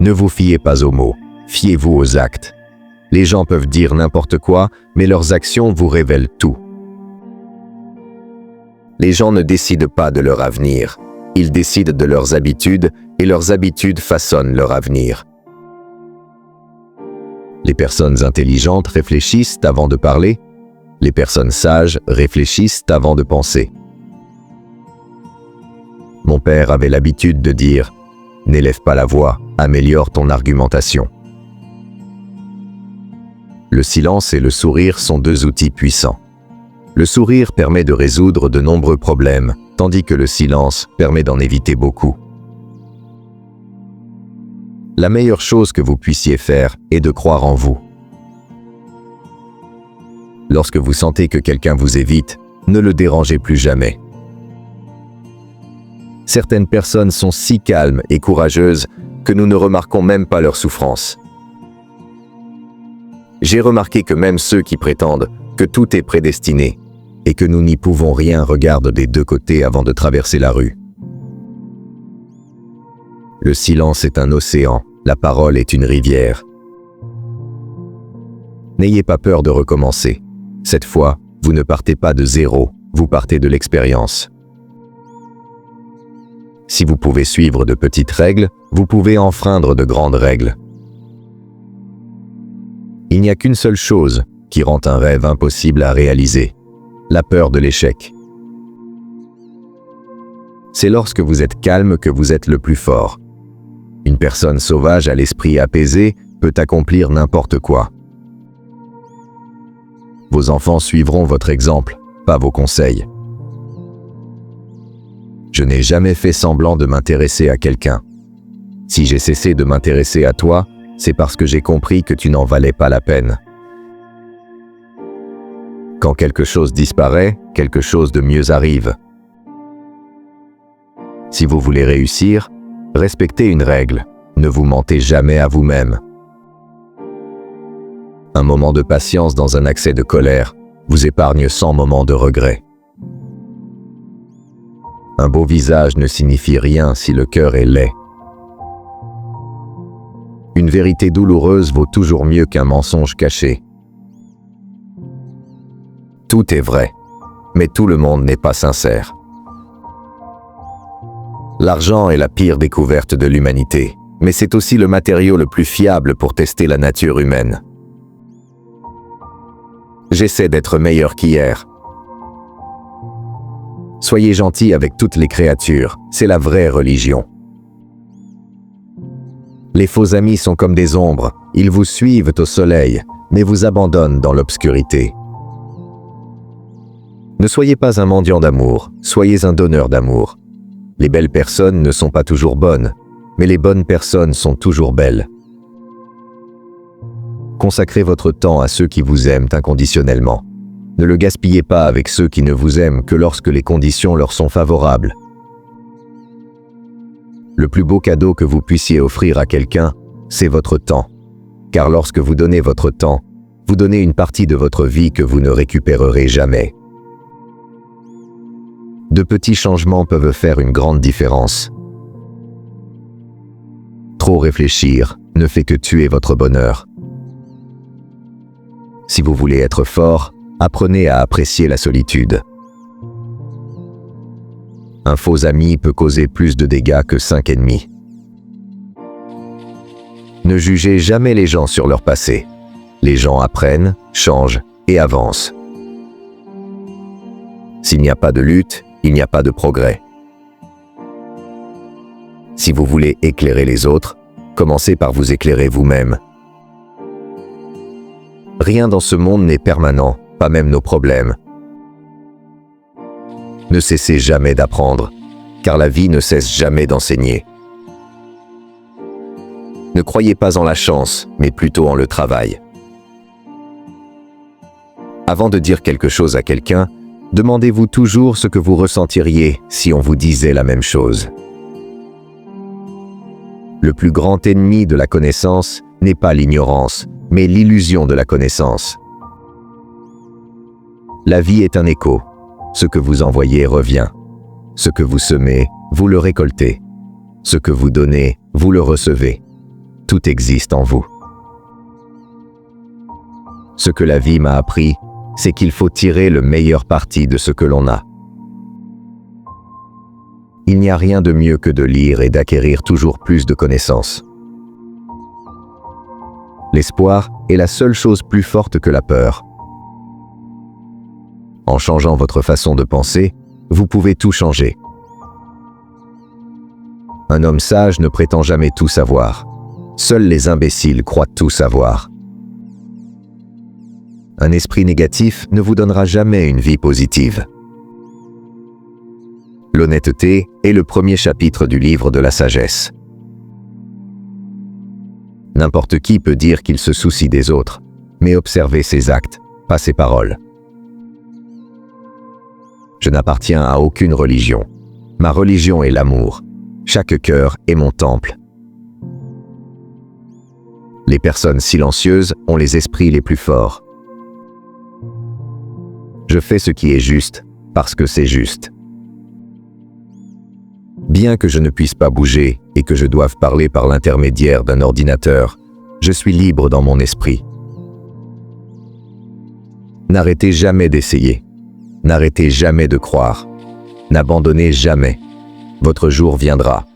Ne vous fiez pas aux mots, fiez-vous aux actes. Les gens peuvent dire n'importe quoi, mais leurs actions vous révèlent tout. Les gens ne décident pas de leur avenir, ils décident de leurs habitudes et leurs habitudes façonnent leur avenir. Les personnes intelligentes réfléchissent avant de parler, les personnes sages réfléchissent avant de penser. Mon père avait l'habitude de dire « N'élève pas la voix, améliore ton argumentation ». Le silence et le sourire sont deux outils puissants. Le sourire permet de résoudre de nombreux problèmes, tandis que le silence permet d'en éviter beaucoup. La meilleure chose que vous puissiez faire est de croire en vous. Lorsque vous sentez que quelqu'un vous évite, ne le dérangez plus jamais. Certaines personnes sont si calmes et courageuses que nous ne remarquons même pas leur souffrance. J'ai remarqué que même ceux qui prétendent que tout est prédestiné et que nous n'y pouvons rien regardent des deux côtés avant de traverser la rue. Le silence est un océan, la parole est une rivière. N'ayez pas peur de recommencer. Cette fois, vous ne partez pas de zéro, vous partez de l'expérience. Si vous pouvez suivre de petites règles, vous pouvez enfreindre de grandes règles. Il n'y a qu'une seule chose qui rend un rêve impossible à réaliser, la peur de l'échec. C'est lorsque vous êtes calme que vous êtes le plus fort. Une personne sauvage à l'esprit apaisé peut accomplir n'importe quoi. Vos enfants suivront votre exemple, pas vos conseils. Je n'ai jamais fait semblant de m'intéresser à quelqu'un. Si j'ai cessé de m'intéresser à toi, c'est parce que j'ai compris que tu n'en valais pas la peine. Quand quelque chose disparaît, quelque chose de mieux arrive. Si vous voulez réussir, respectez une règle, ne vous mentez jamais à vous-même. Un moment de patience dans un accès de colère vous épargne 100 moments de regret. Un beau visage ne signifie rien si le cœur est laid. Une vérité douloureuse vaut toujours mieux qu'un mensonge caché. Tout est vrai, mais tout le monde n'est pas sincère. L'argent est la pire découverte de l'humanité, mais c'est aussi le matériau le plus fiable pour tester la nature humaine. J'essaie d'être meilleur qu'hier. Soyez gentils avec toutes les créatures, c'est la vraie religion. Les faux amis sont comme des ombres, ils vous suivent au soleil, mais vous abandonnent dans l'obscurité. Ne soyez pas un mendiant d'amour, soyez un donneur d'amour. Les belles personnes ne sont pas toujours bonnes, mais les bonnes personnes sont toujours belles. Consacrez votre temps à ceux qui vous aiment inconditionnellement. Ne le gaspillez pas avec ceux qui ne vous aiment que lorsque les conditions leur sont favorables. Le plus beau cadeau que vous puissiez offrir à quelqu'un, c'est votre temps. Car lorsque vous donnez votre temps, vous donnez une partie de votre vie que vous ne récupérerez jamais. De petits changements peuvent faire une grande différence. Trop réfléchir ne fait que tuer votre bonheur. Si vous voulez être fort, apprenez à apprécier la solitude. Un faux ami peut causer plus de dégâts que 5 ennemis. Ne jugez jamais les gens sur leur passé. Les gens apprennent, changent et avancent. S'il n'y a pas de lutte, il n'y a pas de progrès. Si vous voulez éclairer les autres, commencez par vous éclairer vous-même. Rien dans ce monde n'est permanent, pas même nos problèmes. Ne cessez jamais d'apprendre, car la vie ne cesse jamais d'enseigner. Ne croyez pas en la chance, mais plutôt en le travail. Avant de dire quelque chose à quelqu'un, demandez-vous toujours ce que vous ressentiriez si on vous disait la même chose. Le plus grand ennemi de la connaissance n'est pas l'ignorance, mais l'illusion de la connaissance. La vie est un écho. Ce que vous envoyez revient. Ce que vous semez, vous le récoltez. Ce que vous donnez, vous le recevez. tout existe en vous. Ce que la vie m'a appris, c'est qu'il faut tirer le meilleur parti de ce que l'on a. Il n'y a rien de mieux que de lire et d'acquérir toujours plus de connaissances. L'espoir est la seule chose plus forte que la peur. En changeant votre façon de penser, vous pouvez tout changer. Un homme sage ne prétend jamais tout savoir. Seuls les imbéciles croient tout savoir. Un esprit négatif ne vous donnera jamais une vie positive. L'honnêteté est le premier chapitre du livre de la sagesse. N'importe qui peut dire qu'il se soucie des autres, mais observez ses actes, pas ses paroles. Je n'appartiens à aucune religion. Ma religion est l'amour. Chaque cœur est mon temple. Les personnes silencieuses ont les esprits les plus forts. Je fais ce qui est juste, parce que c'est juste. Bien que je ne puisse pas bouger et que je doive parler par l'intermédiaire d'un ordinateur, je suis libre dans mon esprit. N'arrêtez jamais d'essayer. N'arrêtez jamais de croire. N'abandonnez jamais. Votre jour viendra.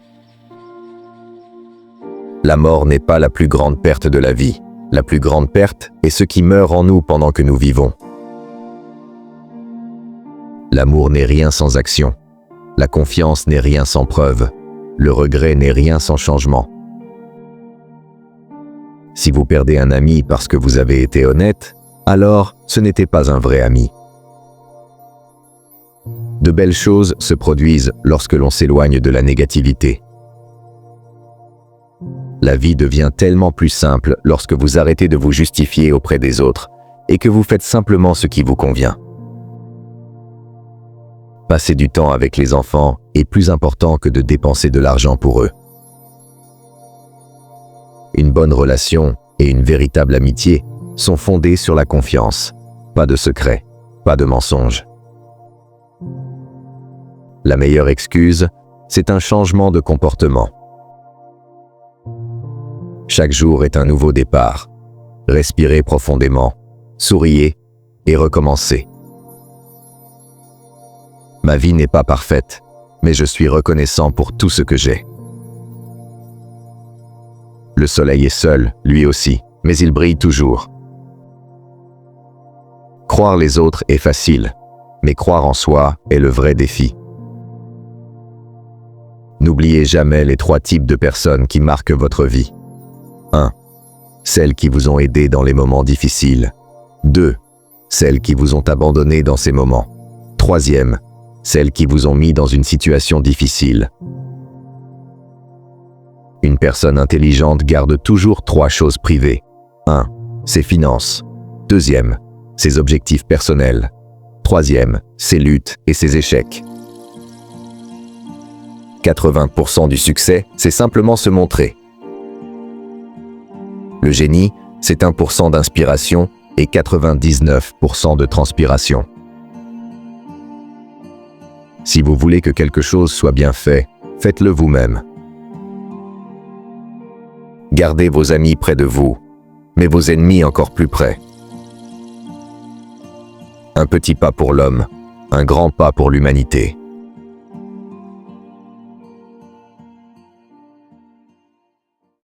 La mort n'est pas la plus grande perte de la vie. La plus grande perte est ce qui meurt en nous pendant que nous vivons. L'amour n'est rien sans action. La confiance n'est rien sans preuve. Le regret n'est rien sans changement. Si vous perdez un ami parce que vous avez été honnête, alors ce n'était pas un vrai ami. De belles choses se produisent lorsque l'on s'éloigne de la négativité. La vie devient tellement plus simple lorsque vous arrêtez de vous justifier auprès des autres et que vous faites simplement ce qui vous convient. Passer du temps avec les enfants est plus important que de dépenser de l'argent pour eux. Une bonne relation et une véritable amitié sont fondées sur la confiance, pas de secrets, pas de mensonges. La meilleure excuse, c'est un changement de comportement. Chaque jour est un nouveau départ. Respirez profondément, souriez et recommencez. Ma vie n'est pas parfaite, mais je suis reconnaissant pour tout ce que j'ai. Le soleil est seul, lui aussi, mais il brille toujours. Croire les autres est facile, mais croire en soi est le vrai défi. N'oubliez jamais les 3 types de personnes qui marquent votre vie. 1. Celles qui vous ont aidé dans les moments difficiles. 2. Celles qui vous ont abandonné dans ces moments. 3e, celles qui vous ont mis dans une situation difficile. Une personne intelligente garde toujours 3 choses privées. 1. Ses finances. 2e, ses objectifs personnels. 3e, ses luttes et ses échecs. 80% du succès, c'est simplement se montrer. Le génie, c'est 1% d'inspiration et 99% de transpiration. Si vous voulez que quelque chose soit bien fait, faites-le vous-même. Gardez vos amis près de vous, mais vos ennemis encore plus près. Un petit pas pour l'homme, un grand pas pour l'humanité.